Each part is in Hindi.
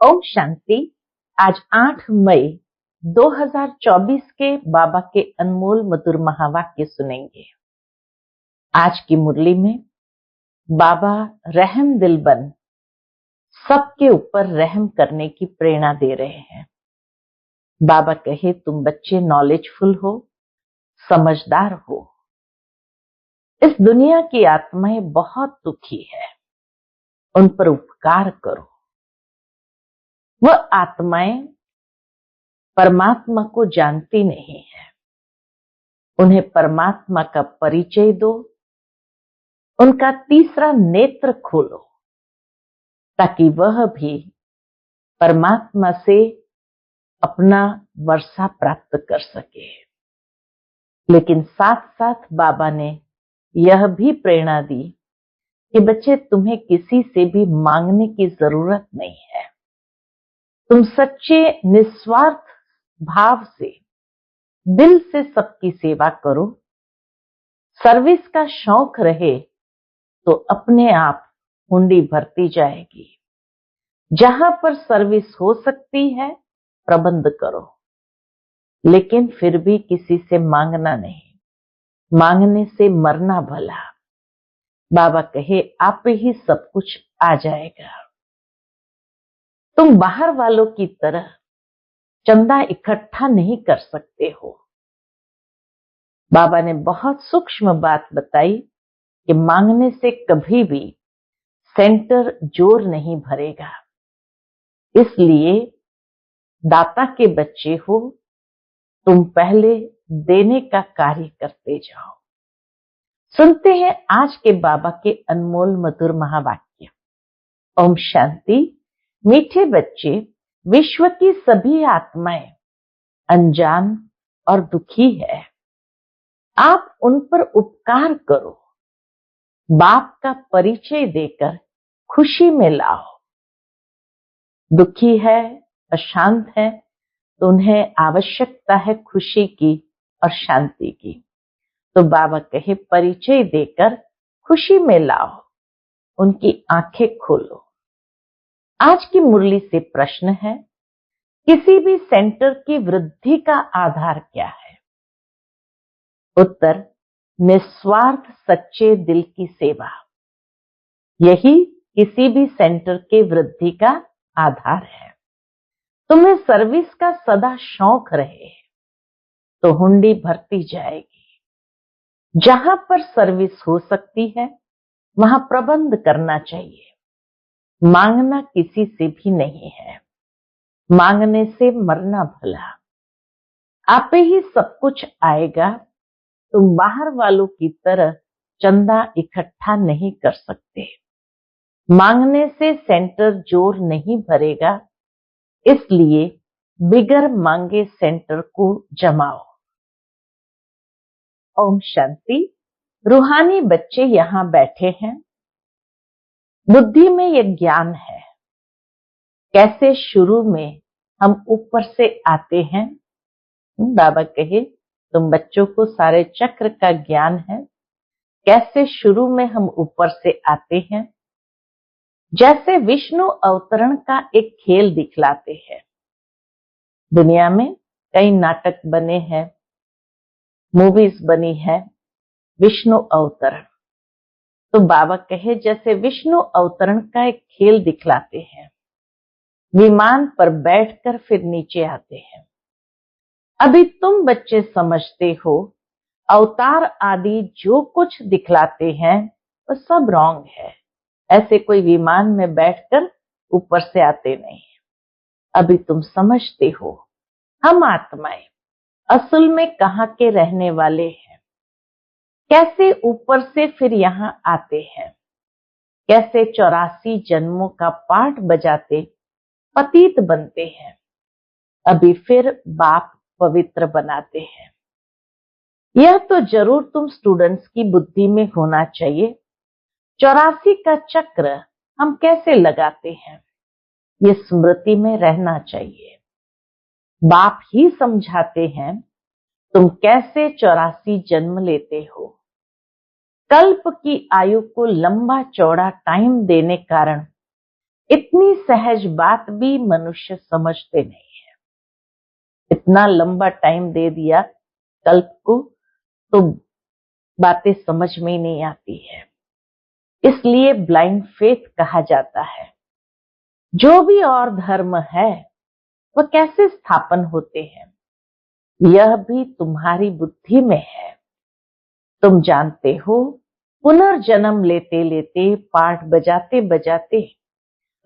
ओम शांति। आज 8 मई 2024 के बाबा के अनमोल मधुर महावाक्य सुनेंगे। आज की मुरली में बाबा रहम दिल बन सबके ऊपर रहम करने की प्रेरणा दे रहे हैं। बाबा कहे, तुम बच्चे नॉलेजफुल हो, समझदार हो। इस दुनिया की आत्माएं बहुत दुखी है, उन पर उपकार करो। वह आत्माएं परमात्मा को जानती नहीं है, उन्हें परमात्मा का परिचय दो, उनका तीसरा नेत्र खोलो ताकि वह भी परमात्मा से अपना वर्षा प्राप्त कर सके। लेकिन साथ साथ बाबा ने यह भी प्रेरणा दी कि बच्चे, तुम्हें किसी से भी मांगने की जरूरत नहीं है। तुम सच्चे निस्वार्थ भाव से दिल से सबकी सेवा करो। सर्विस का शौक रहे तो अपने आप हुंडी भरती जाएगी। जहां पर सर्विस हो सकती है प्रबंध करो, लेकिन फिर भी किसी से मांगना नहीं। मांगने से मरना भला। बाबा कहे, आप ही सब कुछ आ जाएगा। तुम बाहर वालों की तरह चंदा इकट्ठा नहीं कर सकते हो। बाबा ने बहुत सूक्ष्म बात बताई कि मांगने से कभी भी सेंटर जोर नहीं भरेगा। इसलिए दाता के बच्चे हो, तुम पहले देने का कार्य करते जाओ। सुनते हैं आज के बाबा के अनमोल मधुर महावाक्य। ओम शांति। मीठे बच्चे, विश्व की सभी आत्माएं अनजान और दुखी है। आप उन पर उपकार करो। बाप का परिचय देकर खुशी में लाओ। दुखी है, अशांत है, तो उन्हें आवश्यकता है खुशी की और शांति की। तो बाबा कहे, परिचय देकर खुशी में लाओ, उनकी आंखें खोलो। आज की मुरली से प्रश्न है, किसी भी सेंटर की वृद्धि का आधार क्या है? उत्तर, निस्वार्थ सच्चे दिल की सेवा। यही किसी भी सेंटर के वृद्धि का आधार है। तुम्हें सर्विस का सदा शौक रहे तो हुंडी भरती जाएगी। जहां पर सर्विस हो सकती है वहां प्रबंध करना चाहिए। मांगना किसी से भी नहीं है। मांगने से मरना भला। आप ही सब कुछ आएगा। तुम बाहर वालों की तरह चंदा इकट्ठा नहीं कर सकते। मांगने से सेंटर जोर नहीं भरेगा, इसलिए बिगर मांगे सेंटर को जमाओ। ओम शांति। रूहानी बच्चे यहाँ बैठे हैं। बुद्धि में यह ज्ञान है कैसे शुरू में हम ऊपर से आते हैं। बाबा कहे, तुम बच्चों को सारे चक्र का ज्ञान है कैसे शुरू में हम ऊपर से आते हैं। जैसे विष्णु अवतरण का एक खेल दिखलाते हैं। दुनिया में कई नाटक बने हैं, मूवीज बनी है विष्णु अवतरण। तो बाबा कहे, जैसे विष्णु अवतरण का एक खेल दिखलाते हैं। विमान पर बैठकर फिर नीचे आते हैं। अभी तुम बच्चे समझते हो अवतार आदि जो कुछ दिखलाते हैं वो सब रॉन्ग है। ऐसे कोई विमान में बैठकर ऊपर से आते नहीं। अभी तुम समझते हो हम आत्माएं असल में कहाँ के रहने वाले हैं, कैसे ऊपर से फिर यहाँ आते हैं, कैसे 84 जन्मों का पाठ बजाते पतित बनते हैं, अभी फिर बाप पवित्र बनाते हैं। यह तो जरूर तुम स्टूडेंट्स की बुद्धि में होना चाहिए। 84 का चक्र हम कैसे लगाते हैं, ये स्मृति में रहना चाहिए। बाप ही समझाते हैं तुम कैसे 84 जन्म लेते हो। कल्प की आयु को लंबा चौड़ा टाइम देने कारण इतनी सहज बात भी मनुष्य समझते नहीं है। इतना लंबा टाइम दे दिया कल्प को, तो बातें समझ में ही नहीं आती है। इसलिए ब्लाइंड फेथ कहा जाता है। जो भी और धर्म है वह कैसे स्थापन होते हैं, यह भी तुम्हारी बुद्धि में है। तुम जानते हो, पुनर्जन्म लेते लेते, पाठ बजाते बजाते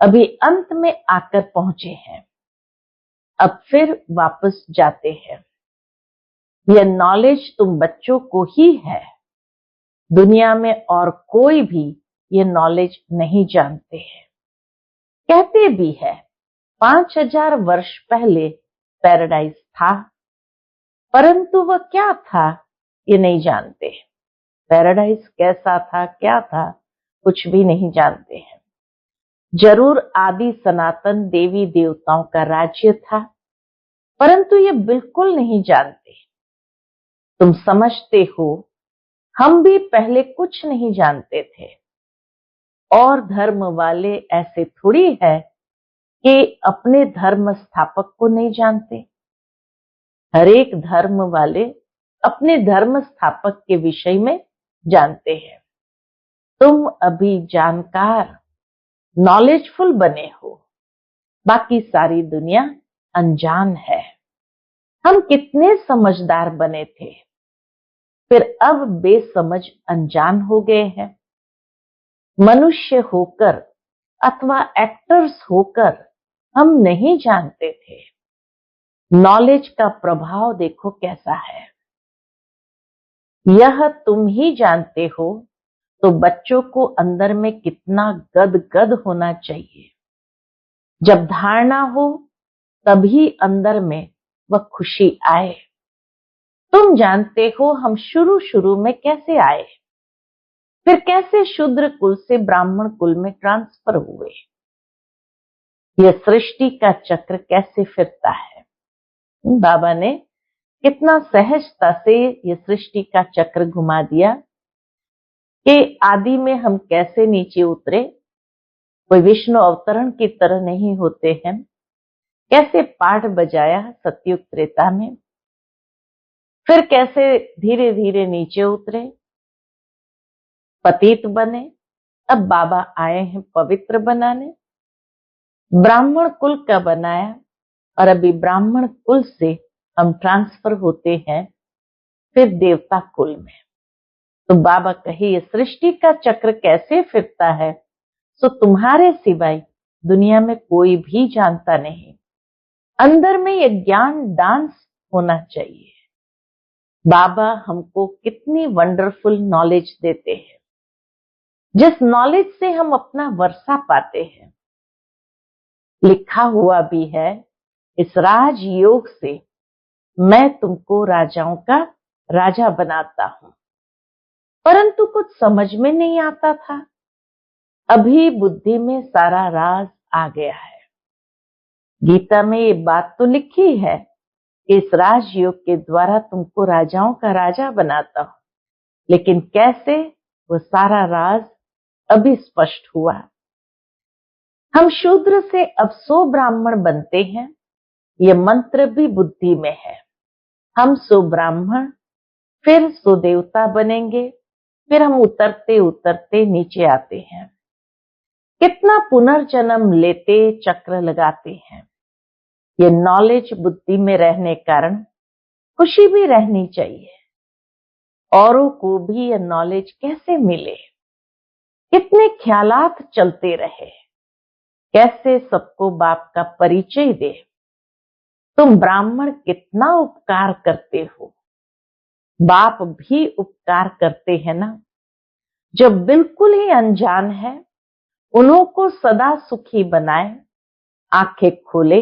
अभी अंत में आकर पहुंचे हैं। अब फिर वापस जाते हैं। यह नॉलेज तुम बच्चों को ही है। दुनिया में और कोई भी ये नॉलेज नहीं जानते हैं। कहते भी है 5000 वर्ष पहले पैराडाइज था, परंतु वह क्या था ये नहीं जानते। पैराडाइज कैसा था, क्या था, कुछ भी नहीं जानते हैं। जरूर आदि सनातन देवी देवताओं का राज्य था, परंतु ये बिल्कुल नहीं जानते। तुम समझते हो, हम भी पहले कुछ नहीं जानते थे। और धर्म वाले ऐसे थोड़ी है कि अपने धर्म स्थापक को नहीं जानते। हर एक धर्म वाले अपने धर्म स्थापक के विषय में जानते हैं। तुम अभी जानकार, नॉलेजफुल बने हो, बाकी सारी दुनिया अनजान है। हम कितने समझदार बने थे, फिर अब बेसमझ अनजान हो गए हैं। मनुष्य होकर अथवा एक्टर्स होकर हम नहीं जानते थे। नॉलेज का प्रभाव देखो कैसा है। यह तुम ही जानते हो, तो बच्चों को अंदर में कितना गदगद होना चाहिए। जब धारणा हो तभी अंदर में वह खुशी आए। तुम जानते हो हम शुरू शुरू में कैसे आए, फिर कैसे शूद्र कुल से ब्राह्मण कुल में ट्रांसफर हुए। यह सृष्टि का चक्र कैसे फिरता है। बाबा ने कितना सहजता से ये सृष्टि का चक्र घुमा दिया कि आदि में हम कैसे नीचे उतरे। कोई विष्णु अवतरण की तरह नहीं होते हैं। कैसे पाठ बजाया सतयुग त्रेता में, फिर कैसे धीरे धीरे नीचे उतरे, पतित बने। अब बाबा आए हैं पवित्र बनाने। ब्राह्मण कुल का बनाया और अभी ब्राह्मण कुल से हम ट्रांसफर होते हैं फिर देवता कुल में। तो बाबा कहे ये सृष्टि का चक्र कैसे फिरता है, सो तुम्हारे सिवाय दुनिया में कोई भी जानता नहीं। अंदर में ये ज्ञान डांस होना चाहिए। बाबा हमको कितनी वंडरफुल नॉलेज देते हैं, जिस नॉलेज से हम अपना वर्षा पाते हैं। लिखा हुआ भी है, इस राजयोग से मैं तुमको राजाओं का राजा बनाता हूं, परंतु कुछ समझ में नहीं आता था। अभी बुद्धि में सारा राज आ गया है। गीता में ये बात तो लिखी है कि इस राजयोग के द्वारा तुमको राजाओं का राजा बनाता हूं, लेकिन कैसे, वो सारा राज अभी स्पष्ट हुआ। हम शूद्र से अब 100 ब्राह्मण बनते हैं, ये मंत्र भी बुद्धि में है। हम 100 ब्राह्मण फिर 100 देवता बनेंगे, फिर हम उतरते उतरते नीचे आते हैं। कितना पुनर्जन्म लेते चक्र लगाते हैं। ये नॉलेज बुद्धि में रहने कारण खुशी भी रहनी चाहिए। औरों को भी ये नॉलेज कैसे मिले, कितने ख्यालात चलते रहे, कैसे सबको बाप का परिचय दे। तुम ब्राह्मण कितना उपकार करते हो, बाप भी उपकार करते हैं ना। जब बिल्कुल ही अनजान है, उन्हों को सदा सुखी बनाए, आंखें खोले,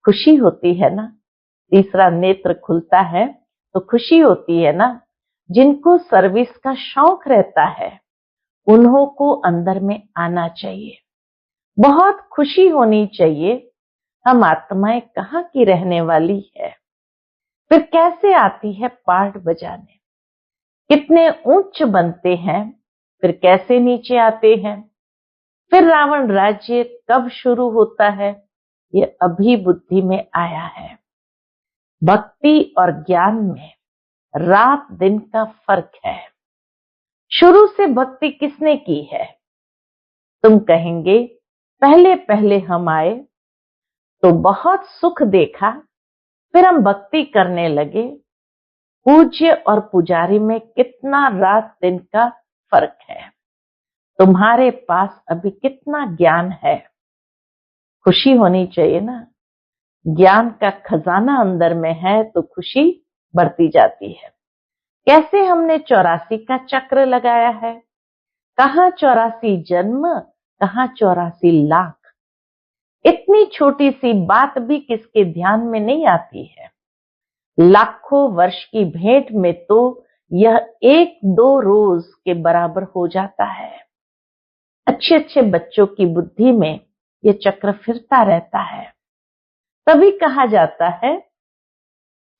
खुशी होती है ना। तीसरा नेत्र खुलता है तो खुशी होती है ना। जिनको सर्विस का शौक रहता है, उन्हों को अंदर में आना चाहिए। बहुत खुशी होनी चाहिए। हम आत्माएं कहाँ की रहने वाली है, फिर कैसे आती है पाठ बजाने। कितने उच्च बनते हैं, फिर कैसे नीचे आते हैं। फिर रावण राज्य कब शुरू होता है, ये अभी बुद्धि में आया है। भक्ति और ज्ञान में रात दिन का फर्क है। शुरू से भक्ति किसने की है? तुम कहेंगे पहले पहले हम आए तो बहुत सुख देखा, फिर हम भक्ति करने लगे। पूज्य और पुजारी में कितना रात दिन का फर्क है। तुम्हारे पास अभी कितना ज्ञान है। खुशी होनी चाहिए ना। ज्ञान का खजाना अंदर में है तो खुशी बढ़ती जाती है। कैसे हमने 84 का चक्र लगाया है। कहाँ 84 जन्म, कहाँ 84 लाख। इतनी छोटी सी बात भी किसके ध्यान में नहीं आती है। लाखों वर्ष की भेंट में तो यह 1-2 रोज के बराबर हो जाता है। अच्छे अच्छे बच्चों की बुद्धि में यह चक्र फिरता रहता है। तभी कहा जाता है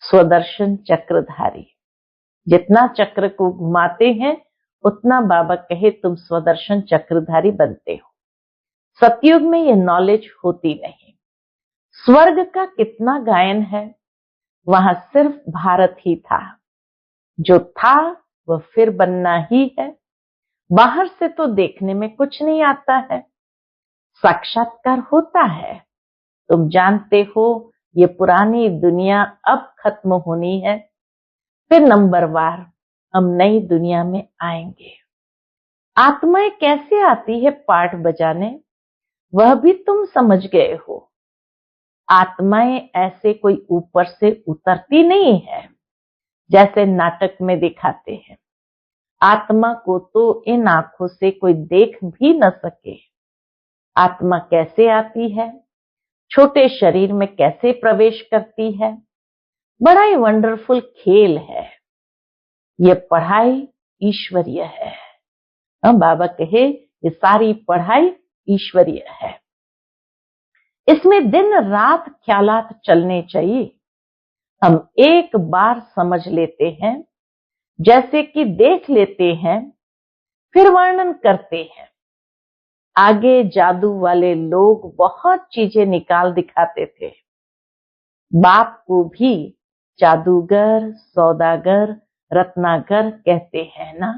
स्वदर्शन चक्रधारी। जितना चक्र को घुमाते हैं उतना बाबा कहे तुम स्वदर्शन चक्रधारी बनते हो। सतयुग में यह नॉलेज होती नहीं। स्वर्ग का कितना गायन है, वहां सिर्फ भारत ही था। जो था वह फिर बनना ही है। बाहर से तो देखने में कुछ नहीं आता है, साक्षात्कार होता है। तुम जानते हो ये पुरानी दुनिया अब खत्म होनी है, फिर नंबरवार हम नई दुनिया में आएंगे। आत्माएं कैसे आती है पाठ बजाने, वह भी तुम समझ गए हो। आत्माएं ऐसे कोई ऊपर से उतरती नहीं है जैसे नाटक में दिखाते हैं। आत्मा को तो इन आंखों से कोई देख भी न सके। आत्मा कैसे आती है, छोटे शरीर में कैसे प्रवेश करती है, बड़ा ही वंडरफुल खेल है। ये पढ़ाई ईश्वरीय है। बाबा कहे ये सारी पढ़ाई ईश्वरीय है। इसमें दिन रात ख्यालात चलने चाहिए। हम एक बार समझ लेते हैं, जैसे कि देख लेते हैं फिर वर्णन करते हैं। आगे जादू वाले लोग बहुत चीजें निकाल दिखाते थे। बाप को भी जादूगर, सौदागर, रत्नागर कहते हैं ना।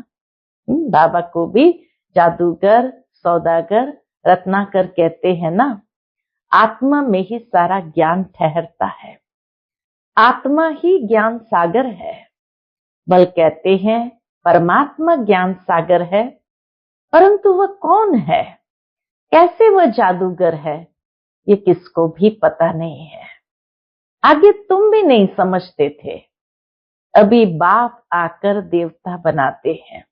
बाबा को भी जादूगर, सौदागर, रत्नाकर कहते हैं ना। आत्मा में ही सारा ज्ञान ठहरता है। आत्मा ही ज्ञान सागर है। बल कहते हैं परमात्मा ज्ञान सागर है, परंतु वह कौन है, कैसे वह जादूगर है, ये किसको भी पता नहीं है। आगे तुम भी नहीं समझते थे। अभी बाप आकर देवता बनाते हैं।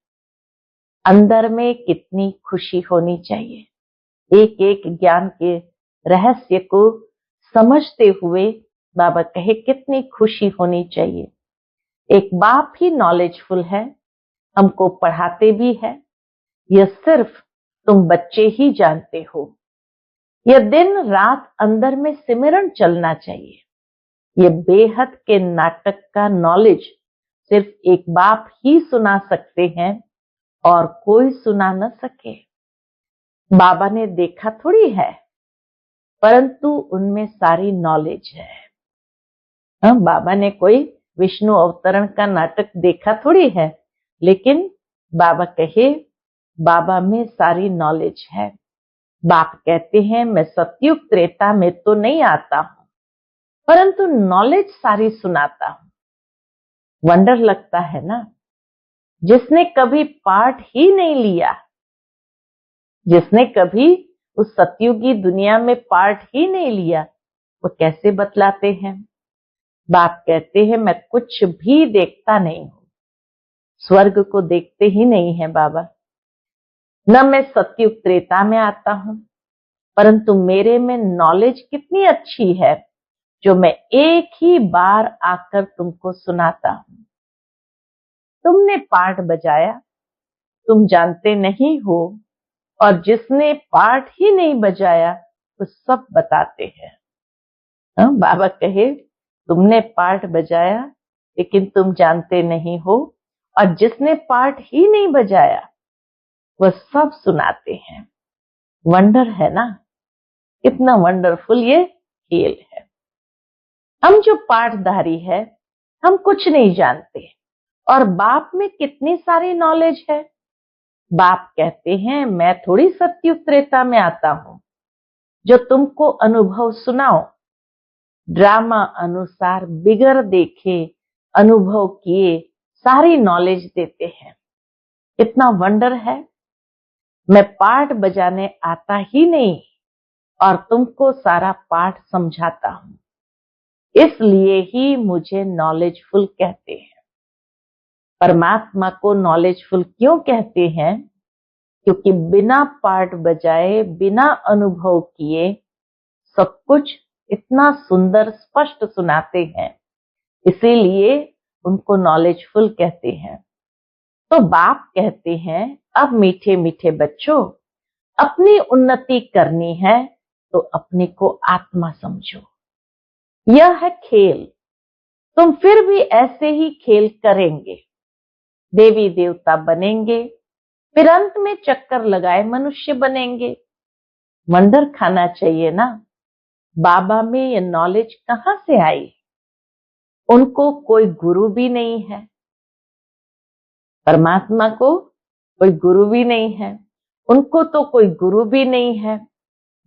अंदर में कितनी खुशी होनी चाहिए। एक एक ज्ञान के रहस्य को समझते हुए बाबा कहे कितनी खुशी होनी चाहिए। एक बाप ही नॉलेजफुल है, हमको पढ़ाते भी है। यह सिर्फ तुम बच्चे ही जानते हो। यह दिन रात अंदर में सिमरन चलना चाहिए। ये बेहद के नाटक का नॉलेज सिर्फ एक बाप ही सुना सकते हैं और कोई सुना न सके। बाबा ने देखा थोड़ी है, परंतु उनमें सारी नॉलेज है। बाबा ने कोई विष्णु अवतरण का नाटक देखा थोड़ी है, लेकिन बाबा कहे बाबा में सारी नॉलेज है। बाप कहते हैं मैं सतयुग त्रेता में तो नहीं आता हूं, परंतु नॉलेज सारी सुनाता हूं। वंडर लगता है ना। जिसने कभी पाठ ही नहीं लिया, जिसने कभी उस सतयुगी दुनिया में पाठ ही नहीं लिया, वो कैसे बतलाते हैं। बाप कहते हैं मैं कुछ भी देखता नहीं हूं। स्वर्ग को देखते ही नहीं है बाबा। न मैं सतयुग त्रेता में आता हूं, परंतु मेरे में नॉलेज कितनी अच्छी है जो मैं एक ही बार आकर तुमको सुनाता हूं। तुमने पाठ बजाया, तुम जानते नहीं हो, और जिसने पाठ ही नहीं बजाया वो सब बताते हैं। बाबा कहे तुमने पाठ बजाया लेकिन तुम जानते नहीं हो, और जिसने पाठ ही नहीं बजाया वह सब सुनाते हैं। वंडर है ना, कितना वंडरफुल ये खेल है। हम जो पाठधारी है, हम कुछ नहीं जानते, और बाप में कितनी सारी नॉलेज है। बाप कहते हैं मैं थोड़ी सत्युग त्रेता में आता हूं जो तुमको अनुभव सुनाओ। ड्रामा अनुसार बिगर देखे अनुभव किए सारी नॉलेज देते हैं। इतना वंडर है। मैं पाठ बजाने आता ही नहीं और तुमको सारा पाठ समझाता हूं, इसलिए ही मुझे नॉलेजफुल कहते हैं। परमात्मा को नॉलेजफुल क्यों कहते हैं? क्योंकि बिना पाठ बजाए, बिना अनुभव किए सब कुछ इतना सुंदर स्पष्ट सुनाते हैं, इसीलिए उनको नॉलेजफुल कहते हैं। तो बाप कहते हैं अब मीठे मीठे बच्चों, अपनी उन्नति करनी है तो अपने को आत्मा समझो। यह है खेल। तुम फिर भी ऐसे ही खेल करेंगे, देवी देवता बनेंगे, फिर अंत में चक्कर लगाए मनुष्य बनेंगे। वंडर खाना चाहिए ना। बाबा में ये नॉलेज कहां से आई? उनको कोई गुरु भी नहीं है, परमात्मा को कोई गुरु भी नहीं है, उनको तो कोई गुरु भी नहीं है।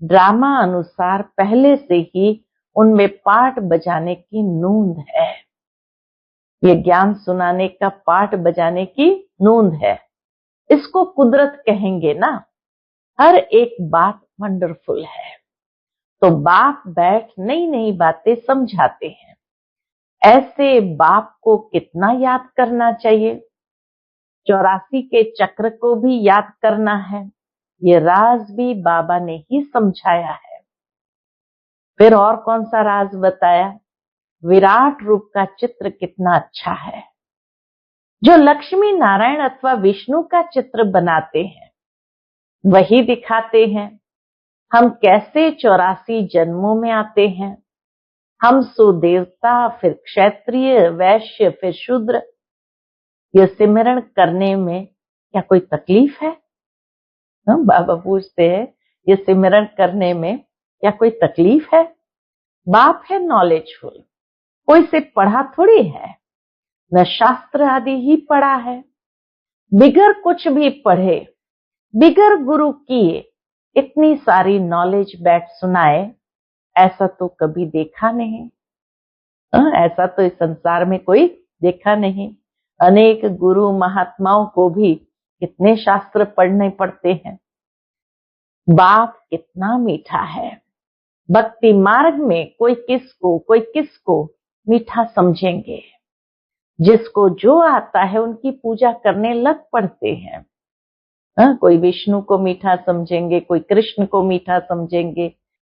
ड्रामा अनुसार पहले से ही उनमें पाठ बजाने की नूंद है। ये ज्ञान सुनाने का, पाठ बजाने की नूंद है। इसको कुदरत कहेंगे ना। हर एक बात वंडरफुल है। तो बाप बैठ नई नई बातें समझाते हैं। ऐसे बाप को कितना याद करना चाहिए। 84 के चक्र को भी याद करना है। ये राज भी बाबा ने ही समझाया है। फिर और कौन सा राज बताया? विराट रूप का चित्र कितना अच्छा है। जो लक्ष्मी नारायण अथवा विष्णु का चित्र बनाते हैं वही दिखाते हैं हम कैसे 84 जन्मों में आते हैं। हम सुदेवता, फिर क्षत्रिय, वैश्य, फिर शूद्र। ये सिमरण करने में क्या कोई तकलीफ है? बाबा पूछते हैं ये सिमरण करने में क्या कोई तकलीफ है? बाप है नॉलेजफुल, कोई से पढ़ा थोड़ी है, न शास्त्र आदि ही पढ़ा है। बिगर कुछ भी पढ़े, बिगर गुरु किए इतनी सारी नॉलेज बैठ सुनाए, ऐसा तो कभी देखा नहीं। ऐसा तो इस संसार में कोई देखा नहीं। अनेक गुरु महात्माओं को भी कितने शास्त्र पढ़ने पड़ते हैं। बाप कितना मीठा है। भक्ति मार्ग में कोई किसको मीठा समझेंगे। जिसको जो आता है उनकी पूजा करने लग पड़ते हैं। कोई विष्णु को मीठा समझेंगे, कोई कृष्ण को मीठा समझेंगे।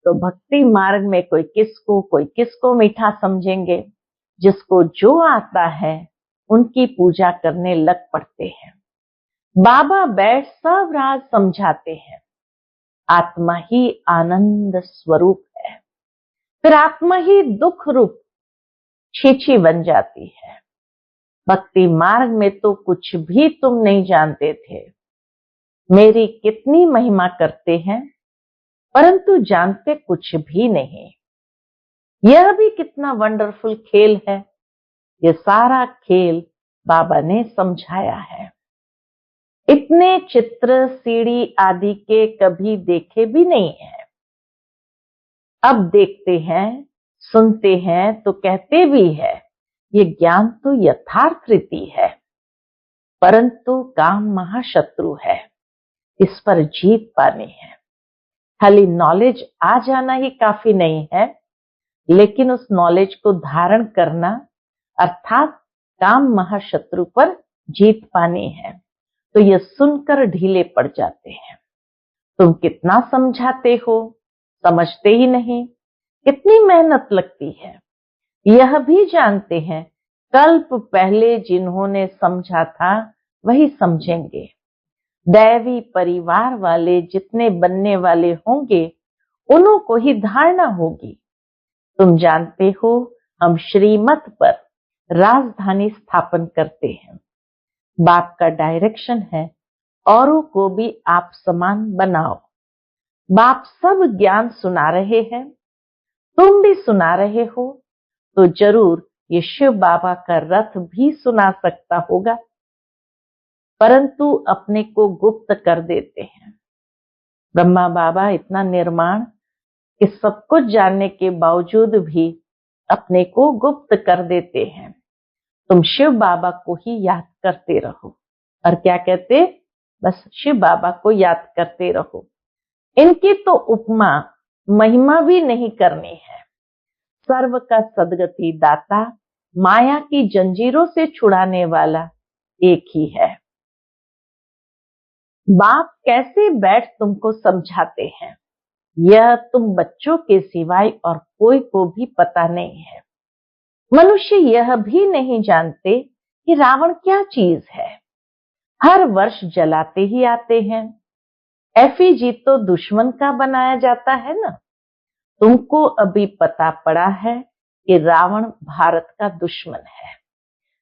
तो भक्ति मार्ग में कोई किसको मीठा समझेंगे। जिसको जो आता है उनकी पूजा करने लग पड़ते हैं। बाबा बैठ सब राज समझाते हैं। आत्मा ही आनंद स्वरूप है, फिर आत्मा ही दुख रूप छीछी बन जाती है। भक्ति मार्ग में तो कुछ भी तुम नहीं जानते थे। मेरी कितनी महिमा करते हैं, परंतु जानते कुछ भी नहीं। यह भी कितना वंडरफुल खेल है। ये सारा खेल बाबा ने समझाया है। इतने चित्र सीढ़ी आदि के कभी देखे भी नहीं है। अब देखते हैं, सुनते हैं तो कहते भी है ये ज्ञान तो यथार्थ रीति है, परंतु काम महाशत्रु है, इस पर जीत पानी है। खाली नॉलेज आ जाना ही काफी नहीं है, लेकिन उस नॉलेज को धारण करना अर्थात काम महाशत्रु पर जीत पानी है। तो ये सुनकर ढीले पड़ जाते हैं। तुम कितना समझाते हो, समझते ही नहीं। कितनी मेहनत लगती है यह भी जानते हैं। कल्प पहले जिन्होंने समझा था वही समझेंगे। दैवी परिवार वाले जितने बनने वाले होंगे उन्हों को ही धारणा होगी। तुम जानते हो हम श्रीमत पर राजधानी स्थापन करते हैं। बाप का डायरेक्शन है औरों को भी आप समान बनाओ। बाप सब ज्ञान सुना रहे हैं, तुम भी सुना रहे हो, तो जरूर ये शिव बाबा का रथ भी सुना सकता होगा, परंतु अपने को गुप्त कर देते हैं। ब्रह्मा बाबा इतना निर्माण कि सब कुछ जानने के बावजूद भी अपने को गुप्त कर देते हैं। तुम शिव बाबा को ही याद करते रहो। और क्या कहते? बस शिव बाबा को याद करते रहो। इनकी तो उपमा महिमा भी नहीं करनी है। सर्व का सदगति दाता, माया की जंजीरों से छुड़ाने वाला एक ही है। बाप कैसे बैठ तुमको समझाते हैं, यह तुम बच्चों के सिवाय और कोई को भी पता नहीं है। मनुष्य यह भी नहीं जानते कि रावण क्या चीज है। हर वर्ष जलाते ही आते हैं। एफिजी तो दुश्मन का बनाया जाता है ना। तुमको अभी पता पड़ा है कि रावण भारत का दुश्मन है,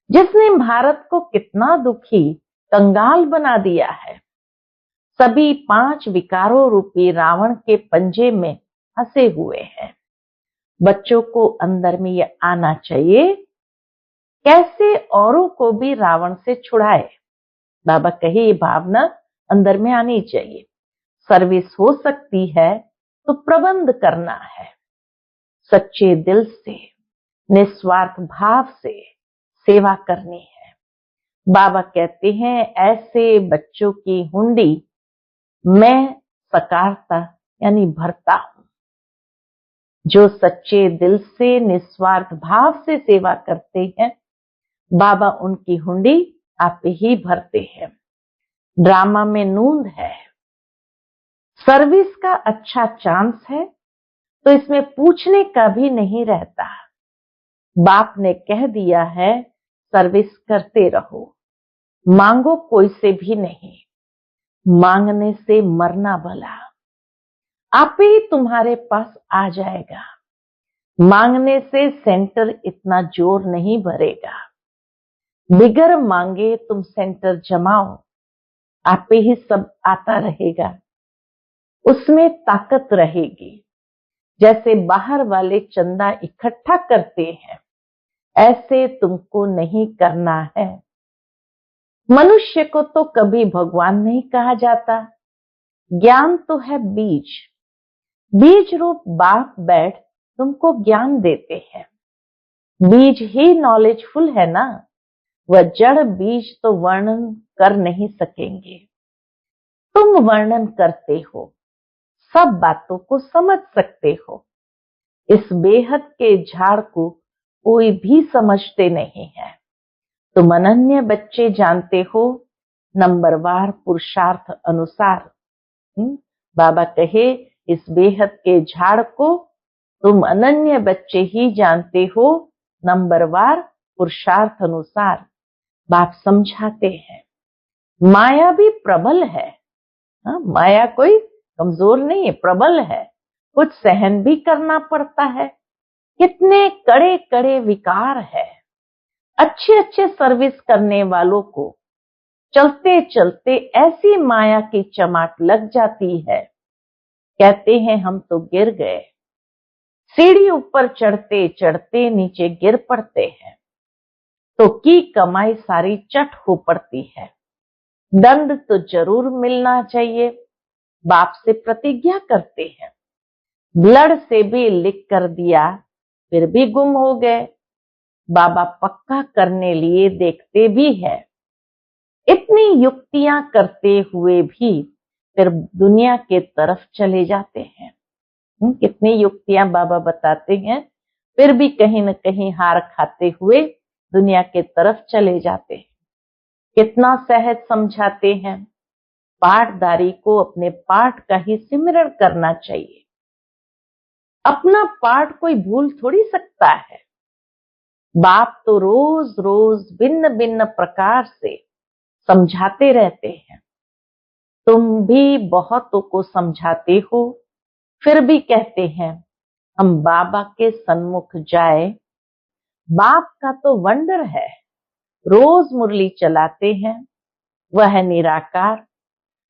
जिसने भारत को कितना दुखी कंगाल बना दिया है। सभी 5 विकारों रूपी रावण के पंजे में फंसे हुए हैं। बच्चों को अंदर में यह आना चाहिए, कैसे औरों को भी रावण से छुड़ाए। बाबा कहे ये भावना अंदर में आनी चाहिए। सर्विस हो सकती है तो प्रबंध करना है, सच्चे दिल से, निस्वार्थ भाव से सेवा करनी है। बाबा कहते हैं ऐसे बच्चों की हुंडी मैं सकारता यानी भरता हूं। जो सच्चे दिल से निस्वार्थ भाव से सेवा करते हैं, बाबा उनकी हुंडी आप ही भरते हैं। ड्रामा में नूंद है, सर्विस का अच्छा चांस है, तो इसमें पूछने का भी नहीं रहता। बाप ने कह दिया है सर्विस करते रहो, मांगो कोई से भी नहीं, मांगने से मरना भला। आप ही तुम्हारे पास आ जाएगा। मांगने से सेंटर इतना जोर नहीं भरेगा। बिगर मांगे तुम सेंटर जमाओ, आप ही सब आता रहेगा। उसमें ताकत रहेगी। जैसे बाहर वाले चंदा इकट्ठा करते हैं, ऐसे तुमको नहीं करना है। मनुष्य को तो कभी भगवान नहीं कहा जाता। ज्ञान तो है बीज। बीज रूप बाप बैठ तुमको ज्ञान देते हैं। बीज ही नॉलेजफुल है ना। वह जड़ बीज तो वर्णन कर नहीं सकेंगे। तुम वर्णन करते हो, सब बातों को समझ सकते हो। इस बेहद के झाड़ को कोई भी समझते नहीं है। तुम अनन्य बच्चे जानते हो, नंबरवार पुरुषार्थ अनुसार। बाबा कहे इस बेहद के झाड़ को तुम अनन्य बच्चे ही जानते हो, नंबरवार पुरुषार्थ अनुसार। बाप समझाते हैं माया भी प्रबल है। माया कोई कमजोर नहीं है, प्रबल है। कुछ सहन भी करना पड़ता है। कितने कड़े कड़े विकार है। अच्छे अच्छे सर्विस करने वालों को चलते चलते ऐसी माया की चमाट लग जाती है, कहते हैं हम तो गिर गए। सीढ़ी ऊपर चढ़ते चढ़ते नीचे गिर पड़ते हैं, तो की कमाई सारी चट हो पड़ती है। दंड तो जरूर मिलना चाहिए। बाप से प्रतिज्ञा करते हैं, ब्लड से भी लिख कर दिया, फिर भी गुम हो गए। बाबा पक्का करने लिए देखते भी है। इतनी युक्तियां करते हुए भी फिर दुनिया के तरफ चले जाते हैं। कितनी युक्तियां बाबा बताते हैं, फिर भी कहीं न कहीं हार खाते हुए दुनिया के तरफ चले जाते हैं। कितना सहज समझाते हैं। पाठधारी को अपने पाठ का ही सिमरण करना चाहिए। अपना पाठ कोई भूल थोड़ी सकता है। बाप तो रोज रोज भिन्न भिन्न प्रकार से समझाते रहते हैं। तुम भी बहुतों को समझाते हो, फिर भी कहते हैं हम बाबा के सन्मुख जाए। बाप का तो वंडर है, रोज मुरली चलाते हैं। वह है निराकार,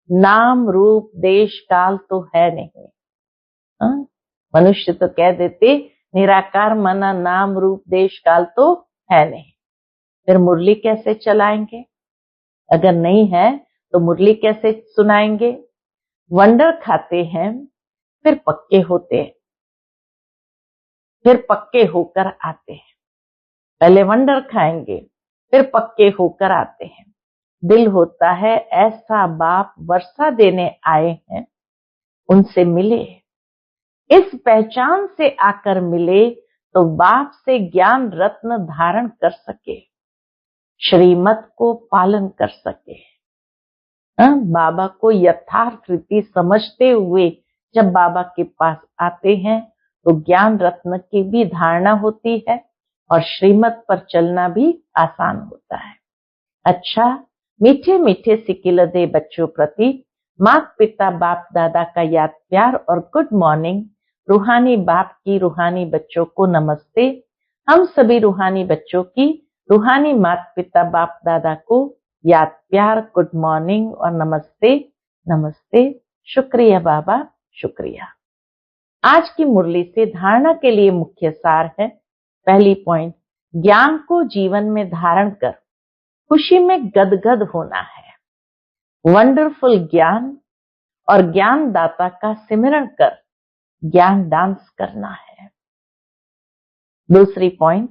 नाम रूप देश काल तो है नहीं। हाँ? मनुष्य तो कह देते निराकार माना नाम रूप देश काल तो है नहीं, फिर मुरली कैसे चलाएंगे? अगर नहीं है तो मुरली कैसे सुनाएंगे? वंडर खाते हैं, फिर पक्के होते हैं, फिर पक्के होकर आते हैं। पहले वंडर खाएंगे, फिर पक्के होकर आते हैं। दिल होता है ऐसा बाप वर्षा देने आए हैं, उनसे मिले। इस पहचान से आकर मिले तो बाप से ज्ञान रत्न धारण कर सके, श्रीमत को पालन कर सके। बाबा को यथार्थ रीति समझते हुए जब बाबा के पास आते हैं तो ज्ञान रत्न की भी धारणा होती है और श्रीमत पर चलना भी आसान होता है। अच्छा, मीठे मीठे सिकिलदे बच्चों प्रति माता पिता बाप दादा का याद प्यार और गुड मॉर्निंग। रूहानी बाप की रूहानी बच्चों को नमस्ते। हम सभी रूहानी बच्चों की रूहानी माता पिता बाप दादा को याद प्यार, गुड मॉर्निंग और नमस्ते। नमस्ते। शुक्रिया बाबा, शुक्रिया। आज की मुरली से धारणा के लिए मुख्य सार है। पहली पॉइंट, ज्ञान को जीवन में धारण कर खुशी में गदगद होना है। वंडरफुल ज्ञान और ज्ञान दाता का सिमरण कर ज्ञान डांस करना है। दूसरी पॉइंट,